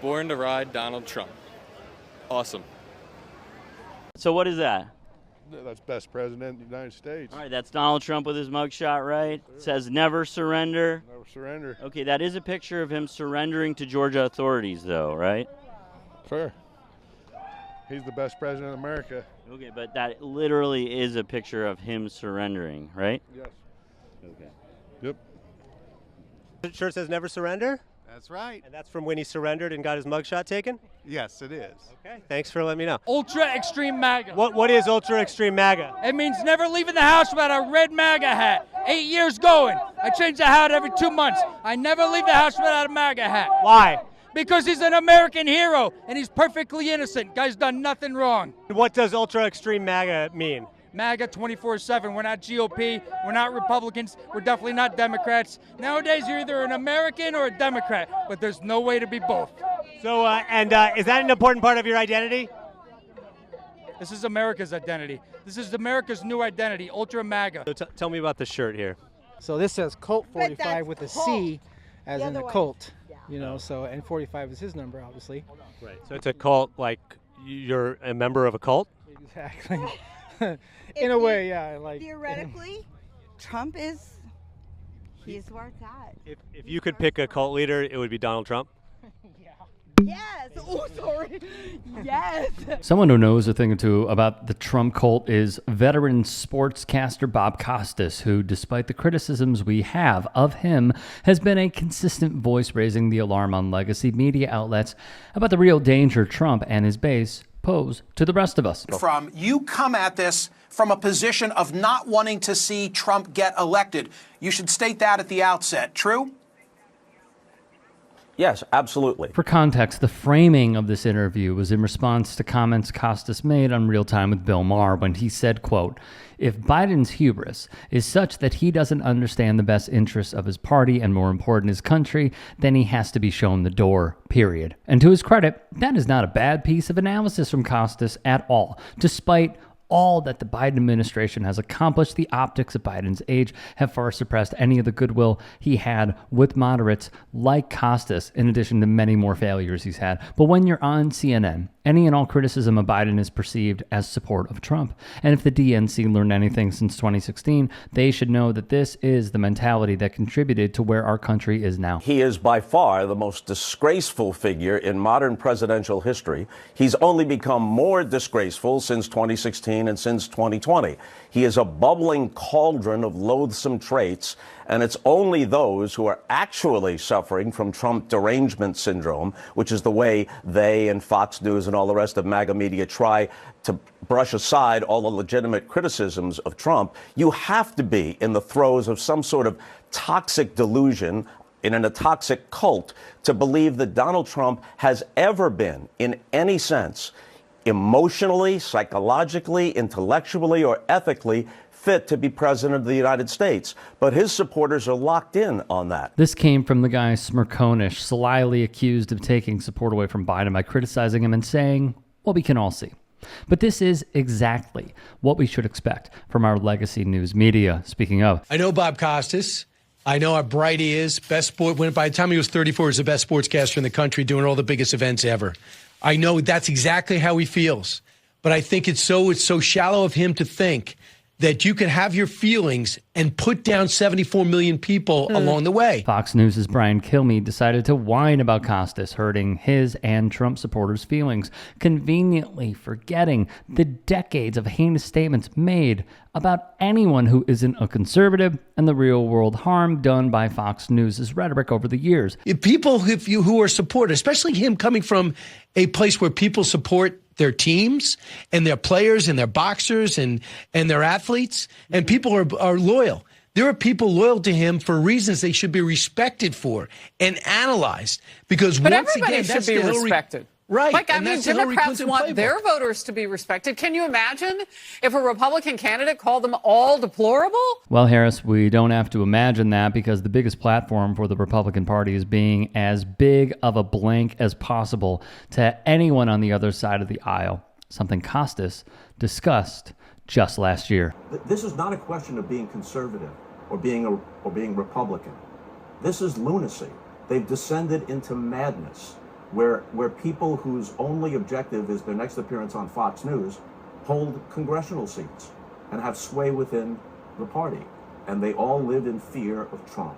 Born to ride Donald Trump. Awesome. So what is that? That's best president of the United States. All right, that's Donald Trump with his mugshot, right? It says never surrender. Never surrender. Okay, that is a picture of him surrendering to Georgia authorities, though, right? Sure. He's the best president of America. Okay, but that literally is a picture of him surrendering, right? Yes. Okay. Yep. It sure says never surrender? That's right. And that's from when he surrendered and got his mugshot taken? Yes, it is. Okay, thanks for letting me know. Ultra extreme MAGA. What is ultra extreme MAGA? It means never leaving the house without a red MAGA hat. 8 years going. I change the hat every 2 months. I never leave the house without a MAGA hat. Why? Because he's an American hero and he's perfectly innocent. Guy's done nothing wrong. What does ultra extreme MAGA mean? MAGA 24/7. We're not GOP. We're not Republicans. We're definitely not Democrats. Nowadays, you're either an American or a Democrat, but there's no way to be both. So, is that an important part of your identity? This is America's identity. This is America's new identity, Ultra MAGA. So tell me about the shirt here. So this says Colt 45 with a C, as The in the other Colt. You know, so and 45 is his number, obviously. Right. So it's a cult, like you're a member of a cult? Exactly. In a way, yeah. Like Theoretically, Trump he's where it's at. If you could pick a cult leader, it would be Donald Trump? Yes. Oh, sorry. Yes. Someone who knows a thing or two about the Trump cult is veteran sportscaster Bob Costas, who, despite the criticisms we have of him, has been a consistent voice raising the alarm on legacy media outlets about the real danger Trump and his base pose to the rest of us. You come at this from a position of not wanting to see Trump get elected. You should state that at the outset. True? Yes, absolutely. For context, the framing of this interview was in response to comments Costas made on Real Time with Bill Maher when he said, quote, "If Biden's hubris is such that he doesn't understand the best interests of his party and, more important, his country, then he has to be shown the door, period." And to his credit, that is not a bad piece of analysis from Costas at all. Despite all that the Biden administration has accomplished, the optics of Biden's age have far surpassed any of the goodwill he had with moderates like Costas, in addition to many more failures he's had. But when you're on CNN, any and all criticism of Biden is perceived as support of Trump. And if the DNC learned anything since 2016, they should know that this is the mentality that contributed to where our country is now. He is by far the most disgraceful figure in modern presidential history. He's only become more disgraceful since 2016 and since 2020. He is a bubbling cauldron of loathsome traits, and it's only those who are actually suffering from Trump derangement syndrome, which is the way they and Fox News and all the rest of MAGA media try to brush aside all the legitimate criticisms of Trump. You have to be in the throes of some sort of toxic delusion, in a toxic cult, to believe that Donald Trump has ever been, in any sense, emotionally, psychologically, intellectually, or ethically fit to be president of the United States. But his supporters are locked in on that. This came from the guy Smirkonish, slyly accused of taking support away from Biden by criticizing him and saying, well, we can all see. But this is exactly what we should expect from our legacy news media. Speaking of, I know Bob Costas. I know how bright he is. Best sport. By the time he was 34, he was the best sportscaster in the country, doing all the biggest events ever. I know that's exactly how he feels. But I think it's so shallow of him to think that you can have your feelings and put down 74 million people along the way. Fox News' Brian Kilmeade decided to whine about Costas hurting his and Trump supporters' feelings, conveniently forgetting the decades of heinous statements made about anyone who isn't a conservative and the real-world harm done by Fox News' rhetoric over the years. If people who are supported, especially him coming from a place where people support their teams and their players and their boxers and their athletes, and people are loyal. There are people loyal to him for reasons they should be respected for and analyzed. Because but once everybody again, should be respected. Right. Like, I mean, Democrats want their voters to be respected. Can you imagine if a Republican candidate called them all deplorable? Well, Harris, we don't have to imagine that, because the biggest platform for the Republican Party is being as big of a blank as possible to anyone on the other side of the aisle, something Costas discussed just last year. This is not a question of being conservative or being Republican. This is lunacy. They've descended into madness. where people whose only objective is their next appearance on Fox News hold congressional seats and have sway within the party. And they all live in fear of Trump.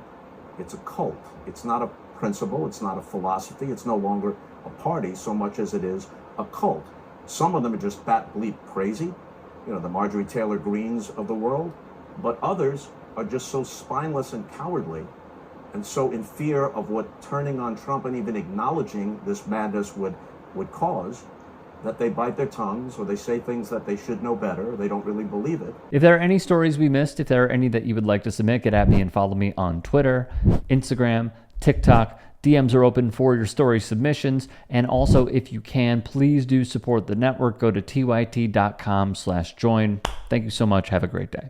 It's a cult. It's not a principle. It's not a philosophy. It's no longer a party so much as it is a cult. Some of them are just bat bleep crazy, you know, the Marjorie Taylor Greens of the world, but others are just so spineless and cowardly and so in fear of what turning on Trump and even acknowledging this madness would cause, that they bite their tongues or they say things that they should know better. They don't really believe it. If there are any stories we missed, if there are any that you would like to submit, get at me and follow me on Twitter, Instagram, TikTok. DMs are open for your story submissions. And also, if you can, please do support the network. Go to tyt.com/join. Thank you so much. Have a great day.